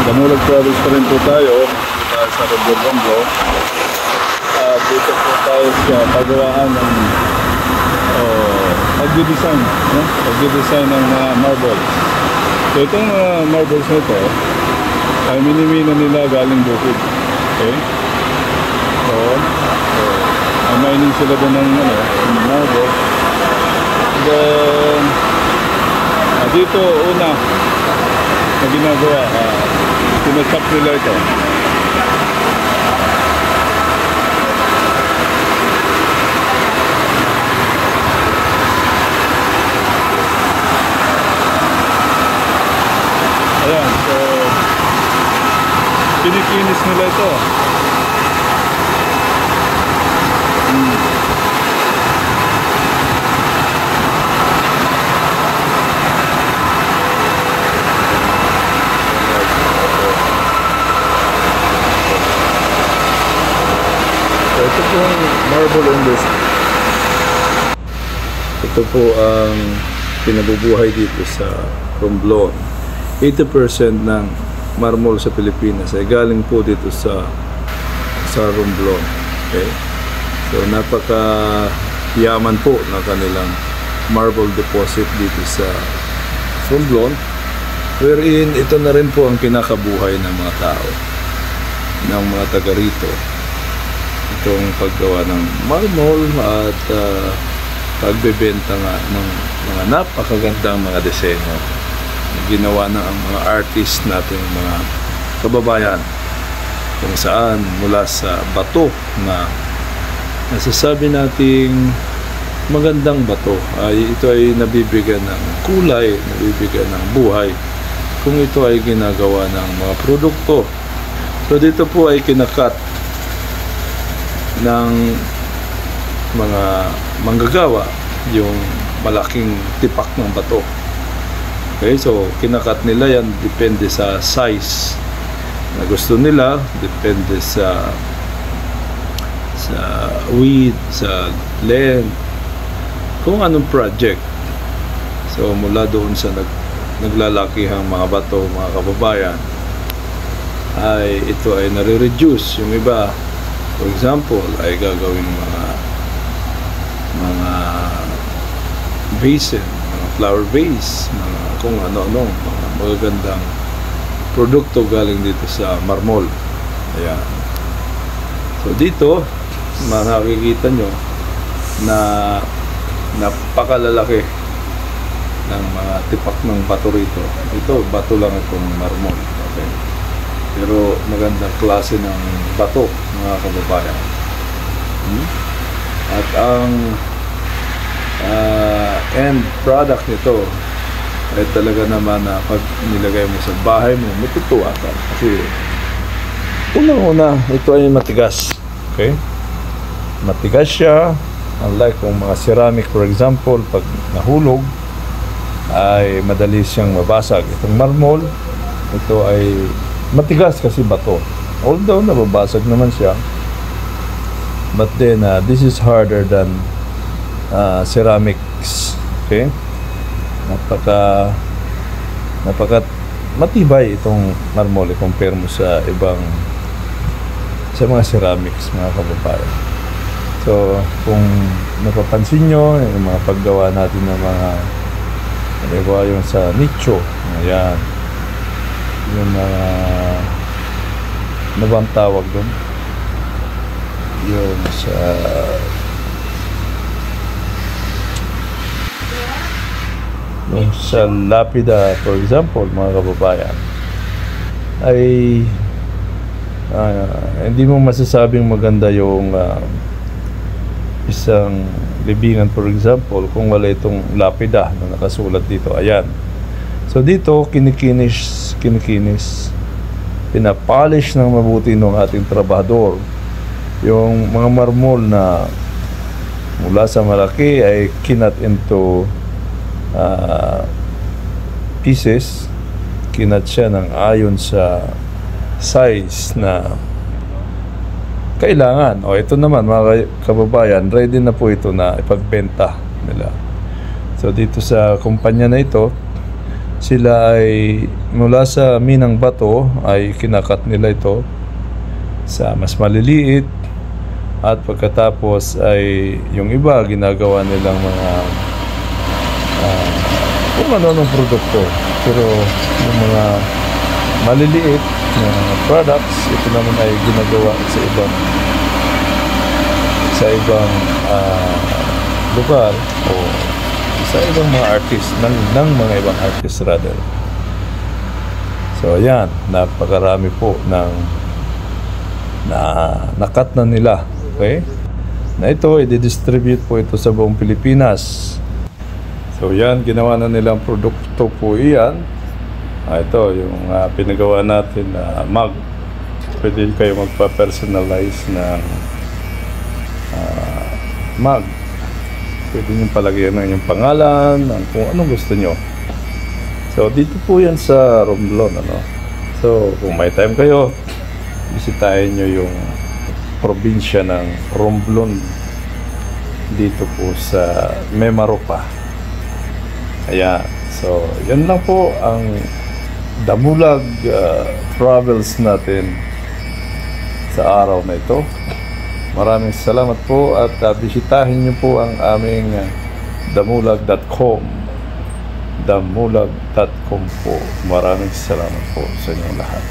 Damulag Province pa rin po tayo sa Romblon. Dito po tayo sa paggawaan ng pag-design, no? Pag-design ng mga marbles. So itong marbles na ito ay minimina nila galing bukid. Okay? So mining sila doon ng marbles. Then dito una na ginagawa, tinachop nila ito. Ayan, so pinikinis nila ito. Ito po ang marble industry. Ito po ang pinabubuhay dito sa Romblon. 80% ng marmol sa Pilipinas ay galing po dito sa Romblon. Okay? So napaka-yaman po ng kanilang marble deposit dito sa Romblon, wherein ito na rin po ang kinakabuhay ng mga tao, ng mga taga rito. Itong paggawa ng marmol at pagbebenta nga ng mga napakagandang mga disenyo na ginawa ng mga artist nating mga kababayan, kung saan mula sa bato na nasasabi nating magandang bato ay ito ay nabibigyan ng kulay, nabibigyan ng buhay kung ito ay ginagawa ng mga produkto. So dito po ay kinakat ng mga manggagawa yung malaking tipak ng bato. Okay, so kinakat nila yan, depende sa size na gusto nila, depende sa width, sa length, kung anong project. So mula doon sa naglalakihang mga bato, mga kababayan, ay ito ay nare-reduce. Yung iba, for example, ay gagawin mga basin, mga flower vase, mga kung ano-ano, mga magagandang produkto galing dito sa marmol. Ayan. So dito, makikita nyo na napakalalaki ng mga tipak ng bato rito. Ito, bato lang itong marmol. Okay. Pero magandang klase ng bato, mga kababayan. At ang end product nito ay talaga naman na pag nilagay mo sa bahay mo, matutuwa ka. Kasi unang-una, ito ay matigas. Okay? Matigas siya. Unlike kung mga ceramic, for example, pag nahulog, ay madali siyang mabasag. Itong marmol, ito ay matigas kasi bato. Although nababasag naman siya, but then this is harder than ceramics. Okay? Napaka matibay itong marmol compare mo sa mga ceramics, mga kababayan. So kung napapansin nyo yung mga paggawa natin ng mga yung sa nicho, ayan, yung mga ano bang tawag doon, yung sa lapida, for example, mga kababayan, ay hindi mo masasabing maganda yung isang libingan, for example, kung wala itong lapida na nakasulat dito. Ayan. So dito, kinikinis, pinapolish ng mabuti ng ating trabahador yung mga marmol na mula sa malaki ay kinat into pieces. Kinat siya ng ayon sa size na kailangan. O ito naman, mga kababayan, ready na po ito na ipagbenta nila. So dito sa kumpanya na ito, Sila ay mula sa minang bato ay kinakat nila ito sa mas maliliit, at pagkatapos ay yung iba ginagawa nilang mga kung ano-anong produkto. Pero yung mga maliliit na products, ito naman ay ginagawa sa ibang lugar o sa ibang mga artist ng mga ibang artist rather. So ayan, napakarami po ng nakat na nila, okay, na ito i-distribute po ito sa buong Pilipinas. So yan, ginawa na nilang produkto po iyan. Ito yung pinagawa natin na mug. Pwede kayo magpa-personalize ng mug. Pwede nyo palagyan ng inyong pangalan, ng kung anong gusto nyo. So dito po yan sa Romblon, ano. So kung may time kayo, bisitahin nyo yung probinsya ng Romblon dito po sa Mimaropa. Ayan. So yan lang po ang Damulag travels natin sa araw na ito. Maraming salamat po, at bisitahin nyo po ang aming damulag.com. Damulag.com po. Maraming salamat po sa inyong lahat.